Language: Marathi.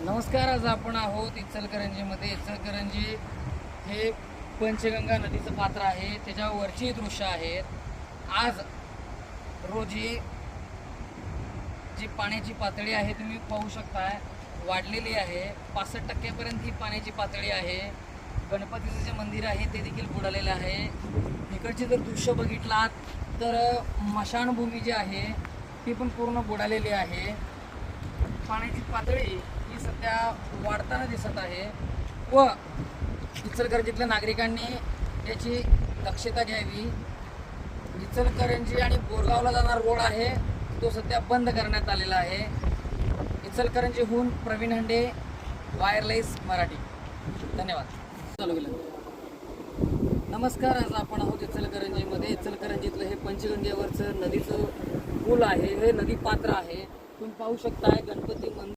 नमस्कार. आज आपण आहोत इचलकरंजीमध्ये. इचलकरंजी हे पंचगंगा नदीचं पात्र आहे, त्याच्यावरची दृश्य आहेत. आज रोजी जी पाण्याची पातळी आहे तुम्ही पाहू शकताय, वाढलेली आहे. 65% ही पाण्याची पातळी आहे. गणपतीचं जे मंदिर आहे ते देखील बुडालेलं आहे. इकडचे जर दृश्य बघितलात तर मशानभूमी जी आहे ती पण पूर्ण बुडालेली आहे. पाण्याची पातळी ही सध्या वाढताना दिसत आहे व इचलकरंजीतल्या नागरिकांनी याची दक्षता घ्यावी. इचलकरंजी आणि बोरगावला जाणारा रोड आहे तो सध्या बंद करण्यात आलेला आहे. इचलकरंजीहून प्रवीण हंडे, वायरलेस मराठी. धन्यवाद. चालू केलं. नमस्कार. आज आपण आहोत इचलकरंजीमध्ये. इचलकरंजीतलं हे पंचगंगेवरचं नदीचं पूल आहे, हे नदी पात्र आहे. तुम्ही पाहू शकताय गणपती मंदिर